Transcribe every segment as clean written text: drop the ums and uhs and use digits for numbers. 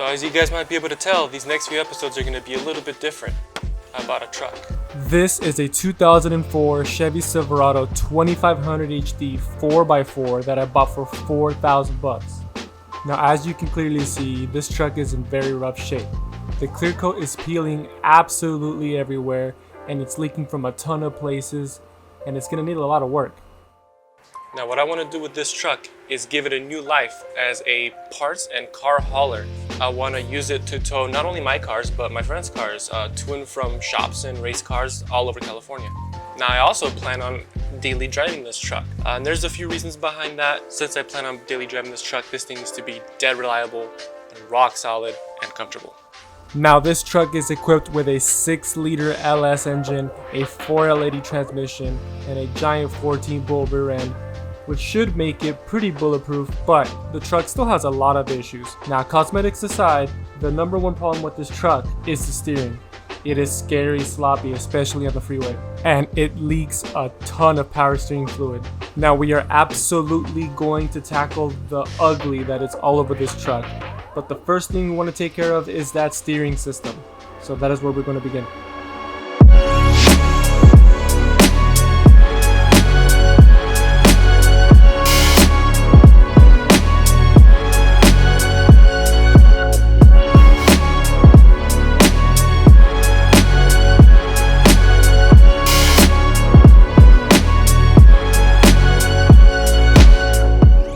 So as you guys might be able to tell, these next few episodes are going to be a little bit different. I bought a truck. This is a 2004 Chevy Silverado 2500 HD 4x4 that I bought for $4,000. Now, as you can clearly see, this truck is in very rough shape. The clear coat is peeling absolutely everywhere, and it's leaking from a ton of places, and it's going to need a lot of work. Now what I want to do with this truck is give it a new life as a parts and car hauler. I want to use it to tow not only my cars, but my friends' cars to and from shops and race cars all over California. Now I also plan on daily driving this truck. And there's a few reasons behind that. Since I plan on daily driving this truck, this thing needs to be dead reliable, and rock solid, and comfortable. Now this truck is equipped with a 6-liter LS engine, a 4L80 transmission, and a giant 14-bolt rear end, which should make it pretty bulletproof, but the truck still has a lot of issues. Now, cosmetics aside, the number one problem with this truck is the steering. It is scary sloppy, especially on the freeway, and it leaks a ton of power steering fluid. Now, we are absolutely going to tackle the ugly that is all over this truck, but the first thing we want to take care of is that steering system. So that is where we're going to begin.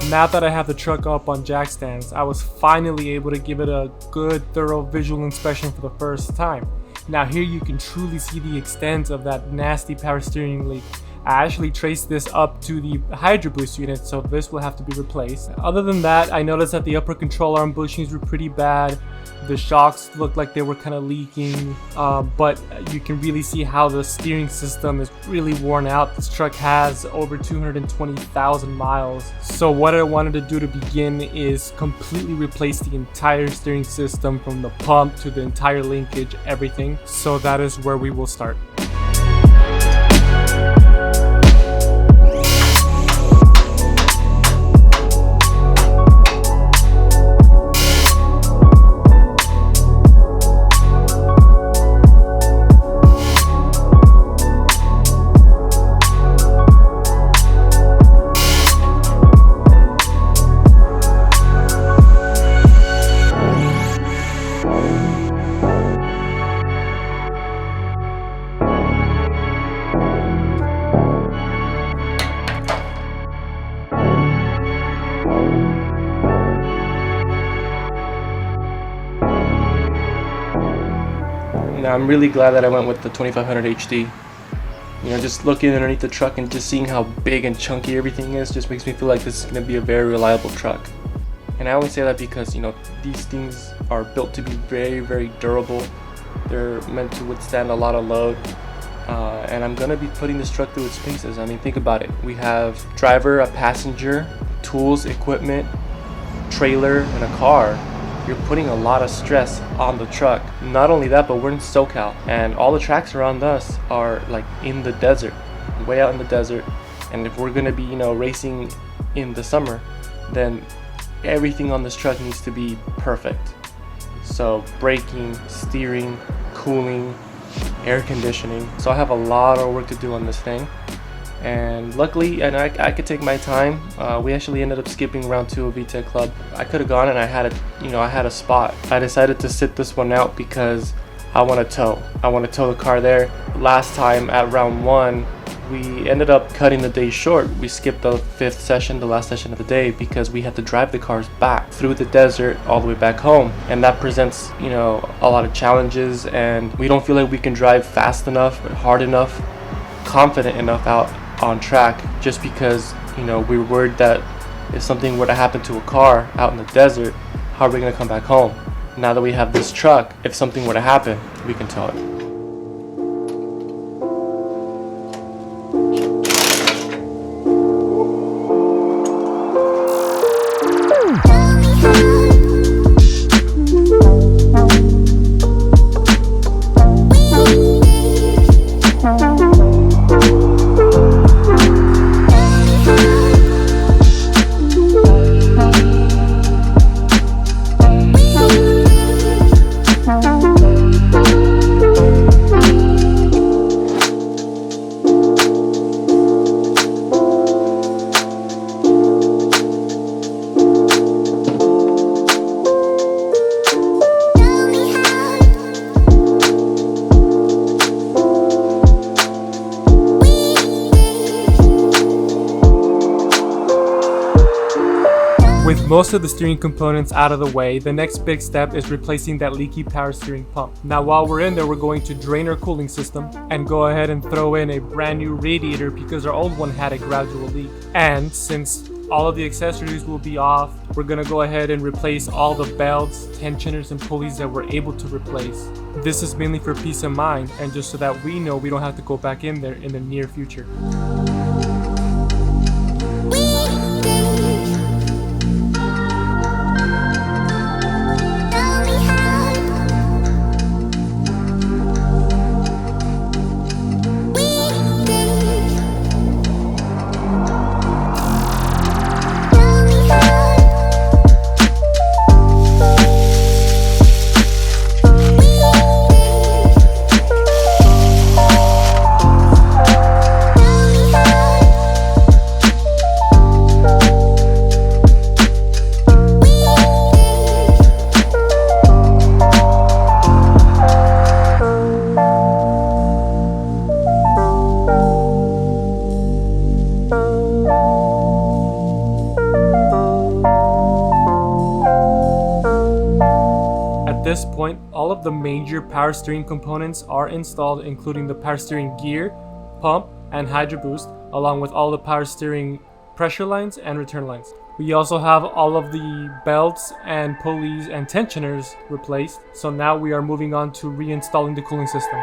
Now that I have the truck up on jack stands, I was finally able to give it a good thorough visual inspection for the first time. Now here you can truly see the extent of that nasty power steering leak. I actually traced this up to the Hydro Boost unit, so this will have to be replaced. Other than that, I noticed that the upper control arm bushings were pretty bad. The shocks looked like they were kind of leaking, but you can really see how the steering system is really worn out. This truck has over 220,000 miles. So what I wanted to do to begin is completely replace the entire steering system, from the pump to the entire linkage, everything. So that is where we will start. Now I'm really glad that I went with the 2500 HD. You know, just looking underneath the truck and just seeing how big and chunky everything is just makes me feel like this is going to be a very reliable truck. And I only say that because, you know, these things are built to be very, very durable. They're meant to withstand a lot of load. And I'm going to be putting this truck through its paces. I mean, think about it. We have driver, a passenger, tools, equipment, trailer, and a car. You're putting a lot of stress on the truck. Not only that, but we're in SoCal, and all the tracks around us are like in the desert, way out in the desert. And if we're gonna be, you know, racing in the summer, then everything on this truck needs to be perfect. So braking, steering, cooling, air conditioning. So I have a lot of work to do on this thing. And luckily, and I could take my time. We actually ended up skipping round 2 of VTEC Club. I could have gone, and I had a spot. I decided to sit this one out because I want to tow. I want to tow the car there. Last time at round 1, we ended up cutting the day short. We skipped the 5th session, the last session of the day, because we had to drive the cars back through the desert all the way back home. And that presents, you know, a lot of challenges, and we don't feel like we can drive fast enough, hard enough, confident enough out on track, just because, you know, we're worried that if something were to happen to a car out in the desert, how are we going to come back home? Now that we have this truck, if something were to happen, we can tow it. With most of the steering components out of the way, the next big step is replacing that leaky power steering pump. Now while we're in there, we're going to drain our cooling system and go ahead and throw in a brand new radiator because our old one had a gradual leak. And since all of the accessories will be off, we're gonna go ahead and replace all the belts, tensioners, and pulleys that we're able to replace. This is mainly for peace of mind and just so that we know we don't have to go back in there in the near future. At this point, all of the major power steering components are installed, including the power steering gear, pump, and hydro boost, along with all the power steering pressure lines and return lines. We also have all of the belts and pulleys and tensioners replaced, so now we are moving on to reinstalling the cooling system.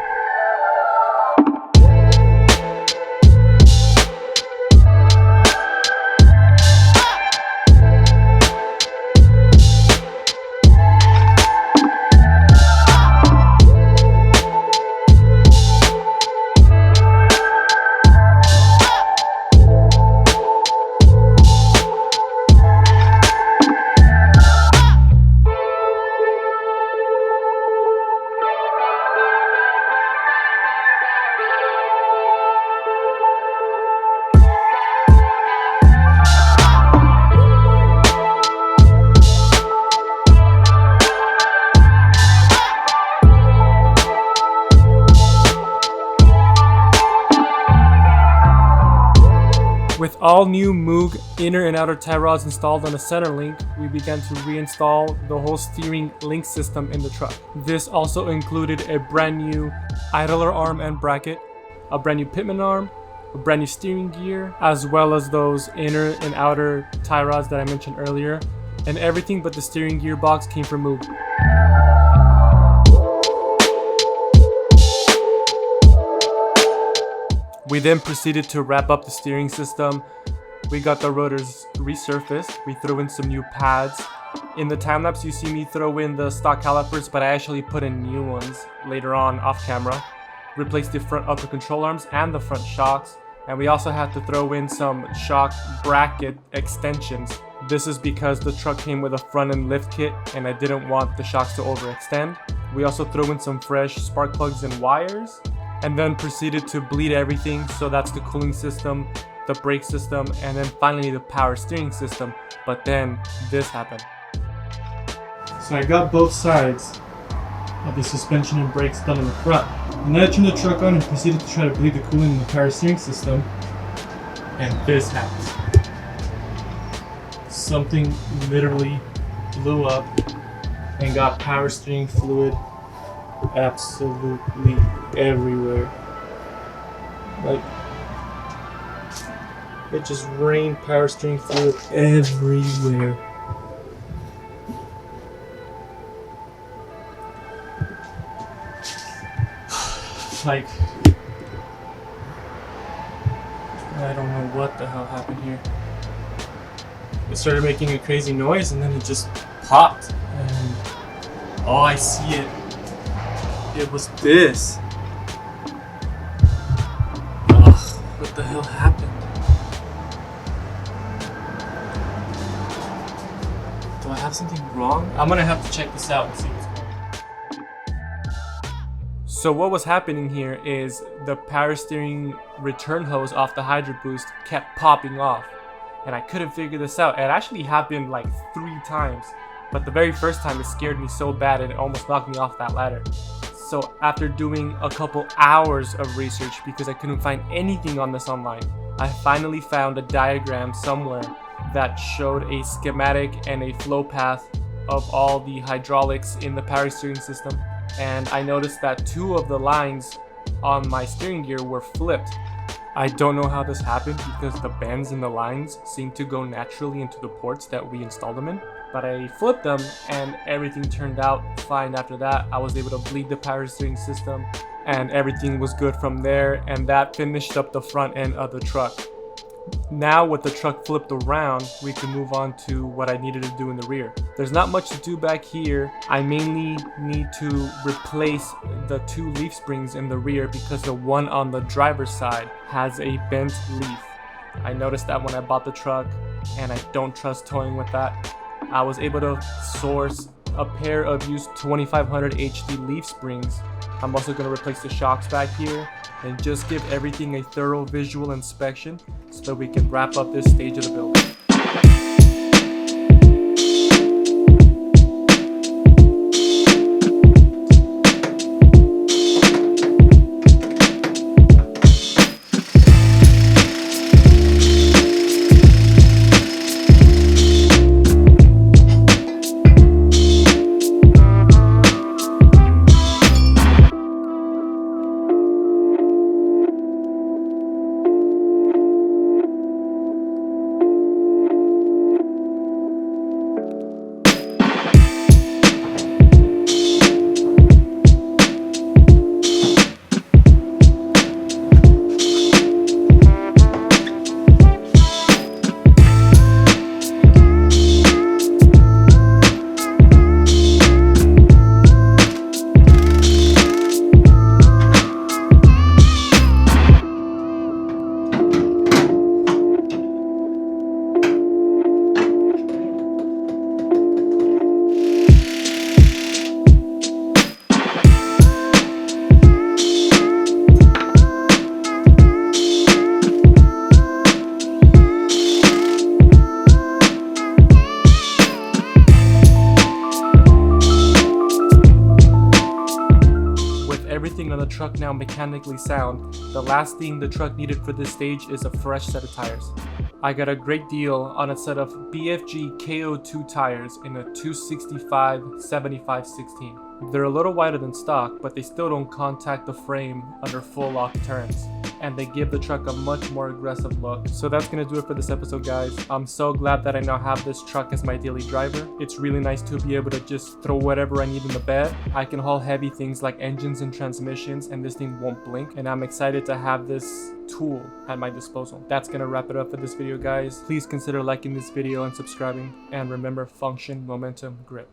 With all new Moog inner and outer tie rods installed on the center link, we began to reinstall the whole steering link system in the truck. This also included a brand new idler arm and bracket, a brand new pitman arm, a brand new steering gear, as well as those inner and outer tie rods that I mentioned earlier, and everything but the steering gearbox came from Moog. We then proceeded to wrap up the steering system. We got the rotors resurfaced. We threw in some new pads. In the time lapse, you see me throw in the stock calipers, but I actually put in new ones later on off camera. Replaced the front upper control arms and the front shocks. And we also had to throw in some shock bracket extensions. This is because the truck came with a front end lift kit and I didn't want the shocks to overextend. We also threw in some fresh spark plugs and wires, and then proceeded to bleed everything. So that's the cooling system, the brake system, and then finally the power steering system. But then this happened. So I got both sides of the suspension and brakes done in the front. And then I turned the truck on and proceeded to try to bleed the coolant in the power steering system. And this happened. Something literally blew up and got power steering fluid absolutely everywhere. Like, it just rained power steering fluid everywhere. Like, I don't know what the hell happened here. It started making a crazy noise and then it just popped. And oh, I see it. It was this. Ugh, what the hell happened? Do I have something wrong? I'm gonna have to check this out and see what's going on. So what was happening here is the power steering return hose off the Hydro Boost kept popping off. And I couldn't figure this out. It actually happened like 3 times. But the very first time it scared me so bad it almost knocked me off that ladder. So after doing a couple hours of research because I couldn't find anything on this online, I finally found a diagram somewhere that showed a schematic and a flow path of all the hydraulics in the power steering system. And I noticed that 2 of the lines on my steering gear were flipped. I don't know how this happened because the bends in the lines seem to go naturally into the ports that we installed them in. But I flipped them and everything turned out fine after that. I was able to bleed the power steering system and everything was good from there, and that finished up the front end of the truck. Now with the truck flipped around, we can move on to what I needed to do in the rear. There's not much to do back here. I mainly need to replace the 2 leaf springs in the rear because the one on the driver's side has a bent leaf. I noticed that when I bought the truck and I don't trust towing with that. I was able to source a pair of used 2500 HD leaf springs. I'm also going to replace the shocks back here and just give everything a thorough visual inspection so that we can wrap up this stage of the build. Everything on the truck now mechanically sound. The last thing the truck needed for this stage is a fresh set of tires. I got a great deal on a set of BFG KO2 tires in a 265/75/16. They're a little wider than stock, but they still don't contact the frame under full lock turns, and they give the truck a much more aggressive look. So that's gonna do it for this episode, guys. I'm so glad that I now have this truck as my daily driver. It's really nice to be able to just throw whatever I need in the bed. I can haul heavy things like engines and transmissions, and this thing won't blink, and I'm excited to have this tool at my disposal. That's gonna wrap it up for this video, guys. Please consider liking this video and subscribing, and remember, function, momentum, grip.